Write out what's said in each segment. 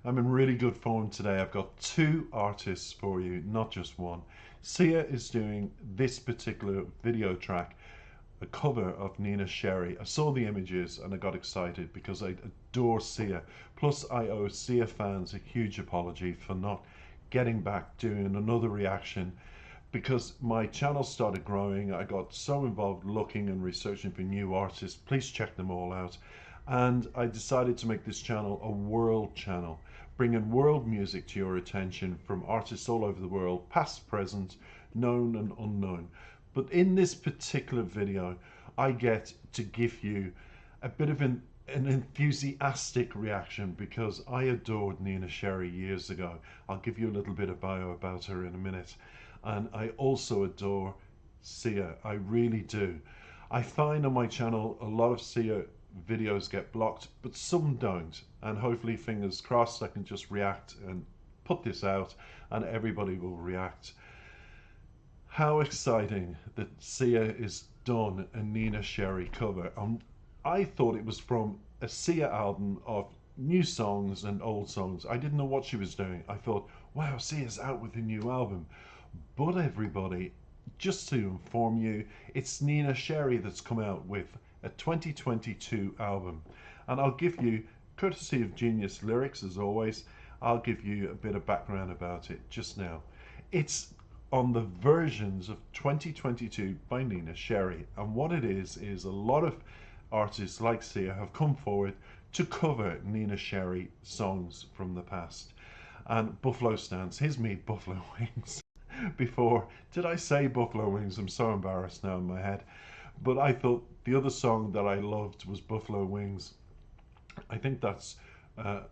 I'm in really good form today. I've got two artists for you, not just one. SIA is doing this particular video track, a cover of Nina Sherry. I saw the images and I got excited because I adore SIA. Plus I owe SIA fans a huge apology for not getting back doing another reaction, because my channel started growing. I got so involved looking and researching for new artists. Please check them all out. And I decided to make this channel a world channel, bringing world music to your attention from artists all over the world, past, present, known and unknown. But in this particular video, I get to give you a bit of an enthusiastic reaction because I adored Nina Sherry years ago. I'll give you a little bit of bio about her in a minute. And I also adore SIA, I really do. I find on my channel a lot of SIA videos get blocked, but some don't. And hopefully, fingers crossed, I can just react and put this out and everybody will react. How exciting that SIA is done a Nina Sherry cover. I thought it was from a SIA album of new songs and old songs. I didn't know what she was doing. I thought, wow, SIA's out with a new album. But everybody, just to inform you, it's Nina Sherry that's come out with a 2022 album. And I'll give you, courtesy of Genius Lyrics as always, I'll give you a bit of background about it just now. It's on the versions of 2022 by Nina Sherry, and what it is a lot of artists like SIA have come forward to cover Nina Sherry songs from the past. And Buffalo Stance, here's me, Buffalo Wings. Before, did I say Buffalo Wings? I'm so embarrassed now in my head. But I thought the other song that I loved was Buffalo Wings. I think that's a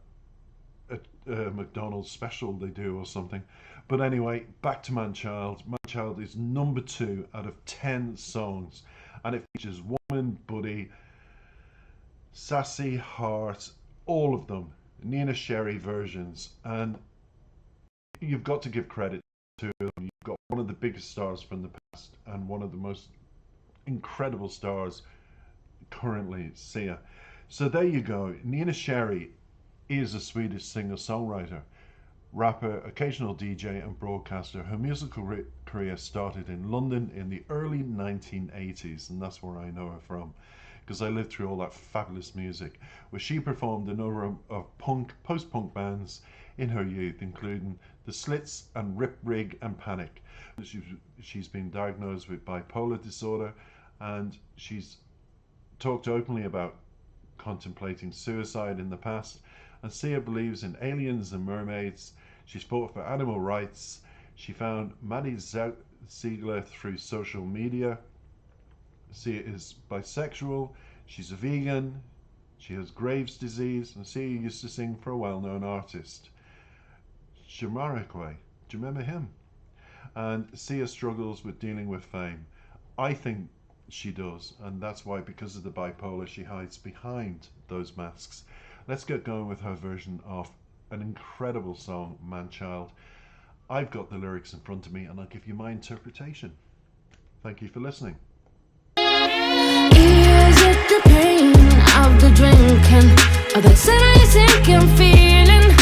McDonald's special they do or something. But anyway, back to MANCHILD. MANCHILD is number 2 out of 10 songs, and it features Woman, Buddy, Sassy, Heart, all of them, Nina Sherry versions. And you've got to give credit to them. You've got one of the biggest stars from the past and one of the most incredible stars currently, SIA. So there you go. Nina Sherry is a Swedish singer-songwriter, rapper, occasional DJ and broadcaster. Her musical career started in London in the early 1980s, and that's where I know her from, because I lived through all that fabulous music, where she performed a number of punk, post-punk bands in her youth, including The Slits and Rip Rig and Panic. She's been diagnosed with bipolar disorder, and she's talked openly about contemplating suicide in the past. And SIA believes in aliens and mermaids. She's fought for animal rights. She found Maddie Ziegler through social media. SIA is bisexual. She's a vegan. She has Graves' disease. And SIA used to sing for a well-known artist, Jamiroquai. Do you remember him? And SIA struggles with dealing with fame. I think she does, and that's why, because of the bipolar, she hides behind those masks. Let's get going with her version of an incredible song, MANCHILD. I've got the lyrics in front of me and I'll give you my interpretation. Thank you for listening. Is it the pain of the drinking, or the suddenly sinking feeling?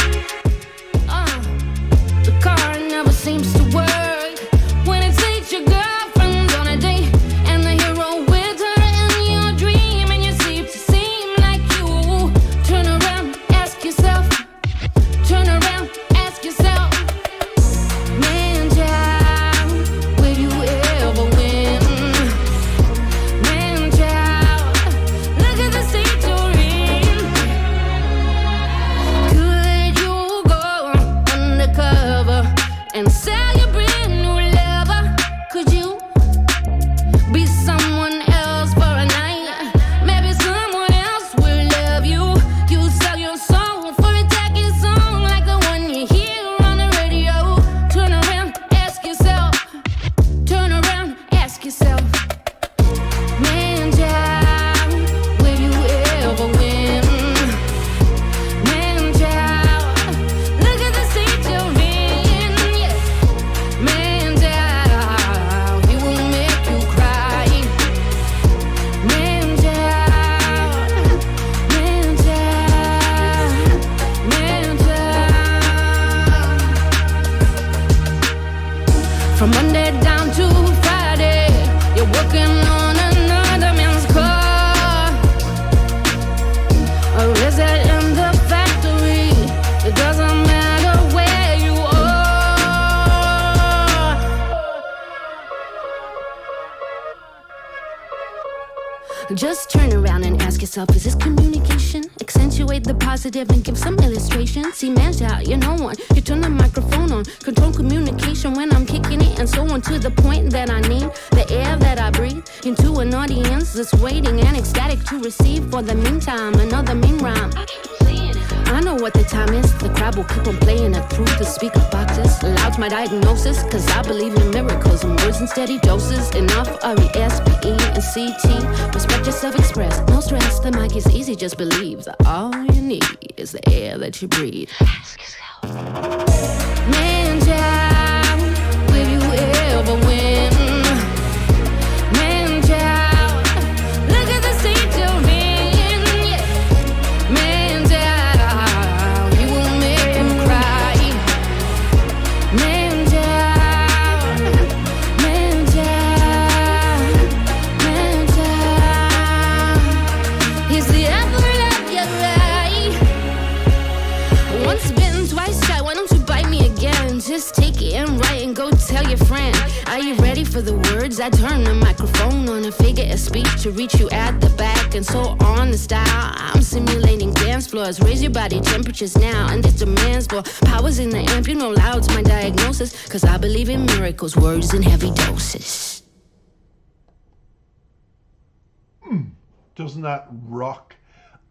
The car never seems to work when it takes your girlfriend on a date, and the hero with her in your dream, and you seem like you turn around, ask yourself, man child, will you ever win? Man child, look at the state you're in. From Monday down to Friday, you're working on another man's car. Or is it in the factory? It doesn't matter where you are. Just turn around and ask yourself, is this communication? Accentuate the positive and give some illustration. See, MANCHILD, you're no one. You turn the microphone on, control communication when I'm kicking it, and so on, to the point that I need the air that I breathe into an audience that's waiting and ecstatic to receive. For the meantime, another mean rhyme. I know what the time is. The crowd will keep on playing it through the speaker boxes. Loud's my diagnosis, cause I believe in miracles and words in steady doses. Enough R-E-S-P-E and C-T. Respect yourself, express, no stress. The mic is easy, just believe that all you need is the air that you breathe. Ask yourself, MANCHILD, will you ever win? MANCHILD, look at the state you're in. Yeah. MANCHILD, you will make them cry. MANCHILD, MANCHILD, MANCHILD, he's the apple of your eye. Once bitten, twice shy, why don't you bite me again? Just take it and write and go tell your friend. Are you ready for the words? I turn the microphone on a figure of speech to reach you at the back, and so on the style. I'm simulating dance floors, raise your body temperatures now, and it demands more. Powers in the amp, you know loud's my diagnosis, cause I believe in miracles, words in heavy doses. Doesn't that rock?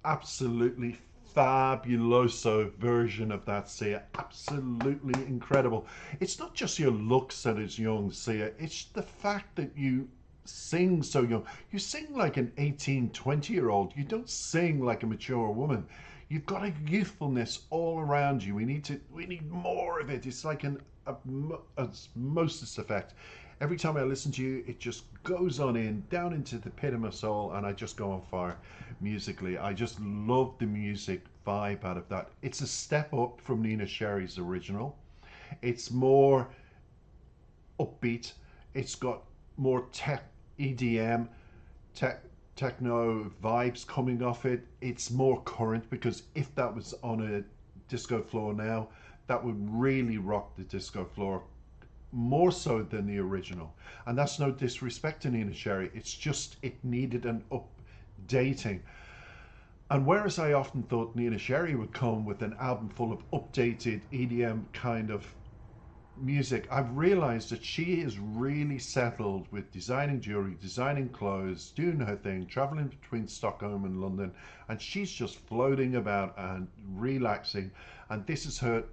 Absolutely fabuloso version of that, SIA. Absolutely incredible. It's not just your looks that is young, SIA. It's the fact that you sing so young. You sing like an 18, 20-year-old. You don't sing like a mature woman. You've got a youthfulness all around you. We need more of it. It's like an osmosis effect. Every time I listen to you, it just goes on in, down into the pit of my soul, and I just go on fire musically. I just love the music vibe out of that. It's a step up from Nina Sherry's original. It's more upbeat. It's got more EDM, techno vibes coming off it. It's more current, because if that was on a disco floor now, that would really rock the disco floor, more so than the original. And that's no disrespect to Nina Sherry, it's just it needed an updating. And whereas I often thought Nina Sherry would come with an album full of updated EDM kind of music, I've realized that she is really settled with designing jewelry, designing clothes, doing her thing, traveling between Stockholm and London, and she's just floating about and relaxing. And this is her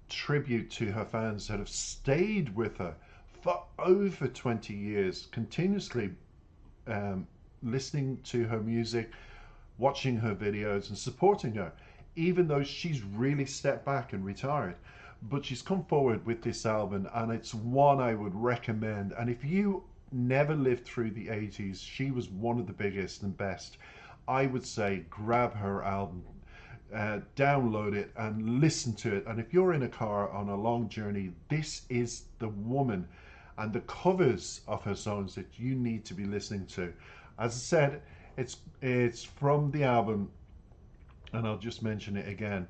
tribute to her fans that have stayed with her for over 20 years, continuously listening to her music, watching her videos and supporting her, even though she's really stepped back and retired. But she's come forward with this album, and it's one I would recommend. And if you never lived through the 80s, she was one of the biggest and best. I would say grab her album, download it and listen to it. And if you're in a car on a long journey, this is the woman and the covers of her songs that you need to be listening to. As I said, it's from the album, and I'll just mention it again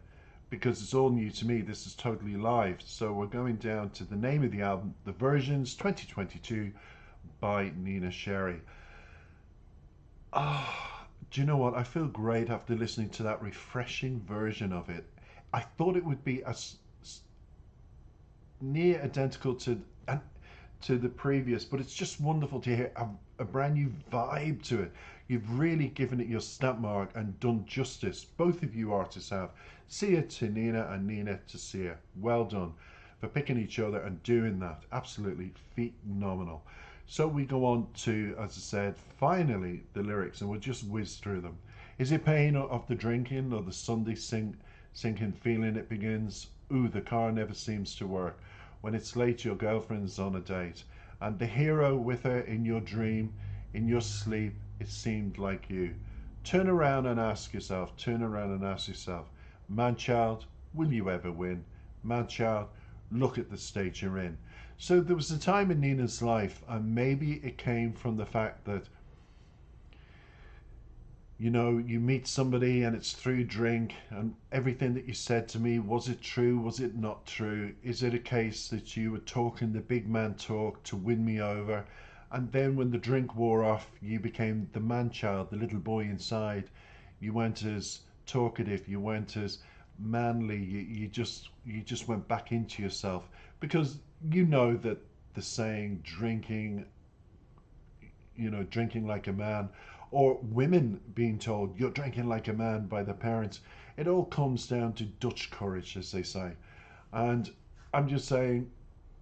because it's all new to me. This is totally live. So we're going down to the name of the album, The Versions 2022 by Nina Sherry. Do you know what? I feel great after listening to that refreshing version of it. I thought it would be as near identical to the previous, but it's just wonderful to hear a brand new vibe to it. You've really given it your stamp mark and done justice. Both of you artists have. SIA to Nina and Nina to SIA. Well done for picking each other and doing that. Absolutely phenomenal. So we go on to, as I said, finally the lyrics, and we'll just whiz through them. Is it pain of the drinking or the Sunday sinking feeling it begins? Ooh, the car never seems to work. When it's late, your girlfriend's on a date, and the hero with her in your dream, in your sleep, it seemed like you. Turn around and ask yourself, MANCHILD, will you ever win? MANCHILD, look at the state you're in. So there was a time in Nina's life, and maybe it came from the fact that, you know, you meet somebody and it's through drink, and everything that you said to me, was it true? Was it not true? Is it a case that you were talking the big man talk to win me over? And then when the drink wore off, you became the man child, the little boy inside. You weren't as talkative, you weren't as manly, you just went back into yourself, because you know that the saying drinking, you know, drinking like a man, or women being told you're drinking like a man by their parents, it all comes down to Dutch courage, as they say. And I'm just saying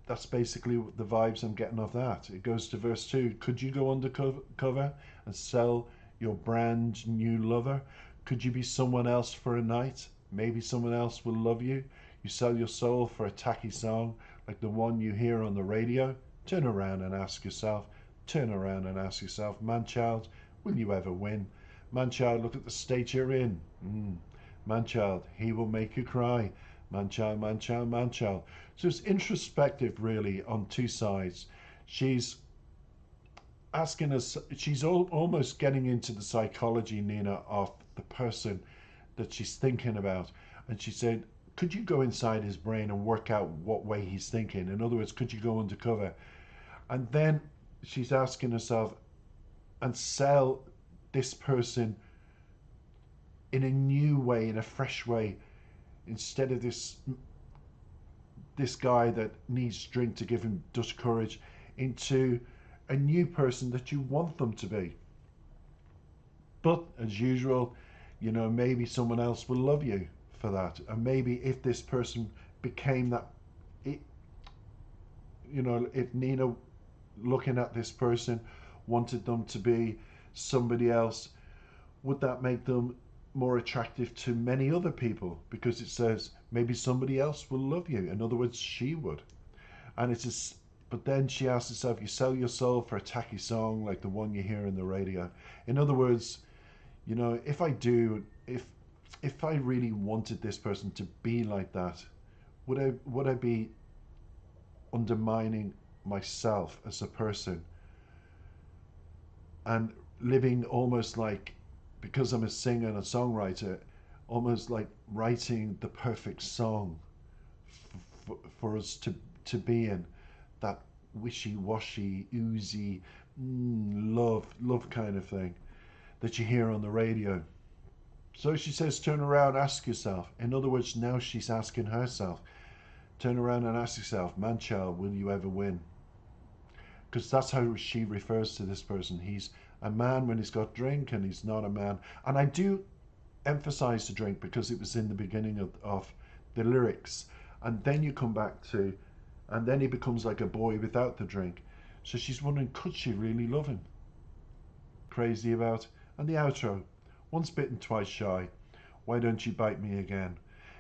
that's basically the vibes I'm getting off that. It goes to verse 2. Could you go undercover and sell your brand new lover? Could you be someone else for a night? Maybe someone else will love you. You sell your soul for a tacky song like the one you hear on the radio. Turn around and ask yourself, man child, will you ever win? Man child, look at the state you're in. Man child, he will make you cry. Man child, man child, man child. So it's introspective, really, on two sides. She's asking us, she's almost getting into the psychology, Nina, of the person that she's thinking about. And she said, could you go inside his brain and work out what way he's thinking? In other words, could you go undercover? And then she's asking herself, and sell this person in a new way, in a fresh way, instead of this guy that needs drink to give him Dutch courage, into a new person that you want them to be. But as usual, you know, maybe someone else will love you for that. And maybe if this person became that, you know, if Nina, looking at this person, wanted them to be somebody else, would that make them more attractive to many other people? Because it says maybe somebody else will love you. In other words, she would. And it's just, but then she asks herself, you sell your soul for a tacky song like the one you hear in the radio. In other words, you know, if I really wanted this person to be like that, would I be undermining myself as a person and living almost like, because I'm a singer and a songwriter, almost like writing the perfect song for us to be in, that wishy-washy, oozy, love kind of thing that you hear on the radio. So she says, turn around, ask yourself. In other words, now she's asking herself, turn around and ask yourself, man child, will you ever win? Because that's how she refers to this person. He's a man when he's got drink, and he's not a man. And I do emphasize the drink because it was in the beginning of the lyrics. And then you come back to, and then he becomes like a boy without the drink. So she's wondering, could she really love him? Crazy about. And the outro, once bitten, twice shy. Why don't you bite me again?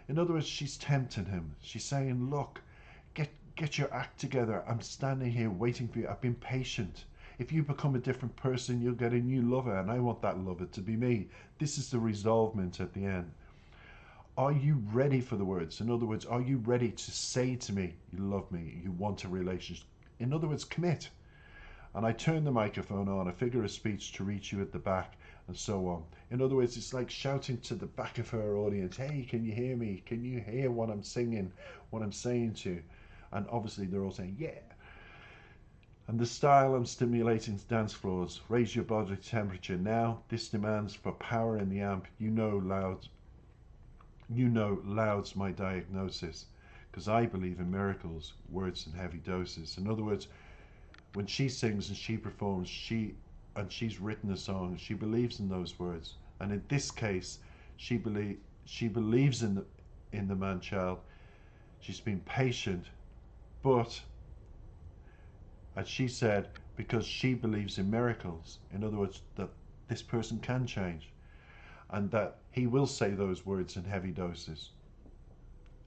In other words, she's tempting him. She's saying, look, get your act together. I'm standing here waiting for you. I've been patient. If you become a different person, you'll get a new lover, and I want that lover to be me. This is the resolvement at the end. Are you ready for the words? In other words, are you ready to say to me, you love me, you want a relationship? In other words, commit. And I turn the microphone on, a figure of speech to reach you at the back, and so on. In other words, it's like shouting to the back of her audience, hey, can you hear me? Can you hear what I'm singing, what I'm saying to you? And obviously they're all saying, yeah. And the style I'm stimulating dance floors. Raise your body temperature now. This demands for power in the amp. You know loud's my diagnosis. Because I believe in miracles, words in heavy doses. In other words, when she sings and she performs, she's written a song, she believes in those words. And in this case, she believes in the man child. She's been patient, but, as she said, because she believes in miracles. In other words, that this person can change, and that he will say those words in heavy doses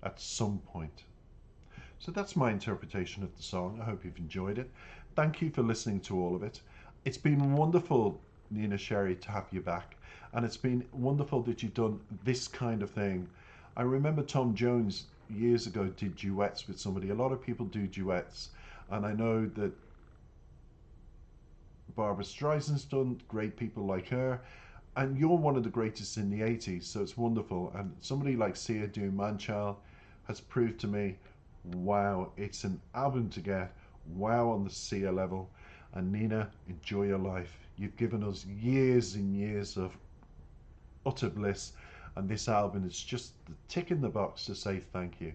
at some point. So that's my interpretation of the song. I hope you've enjoyed it. Thank you for listening to all of it. It's been wonderful, Nina Sherry, to have you back, and it's been wonderful that you've done this kind of thing. I remember Tom Jones years ago did duets with somebody. A lot of people do duets, and I know that Barbara Streisand's done great people like her, and you're one of the greatest in the 80s, so it's wonderful. And somebody like Sia doing Manchild has proved to me, wow, it's an album to get, wow, on the Sia level. And Nina, enjoy your life. You've given us years and years of utter bliss, and this album is just the tick in the box to say thank you.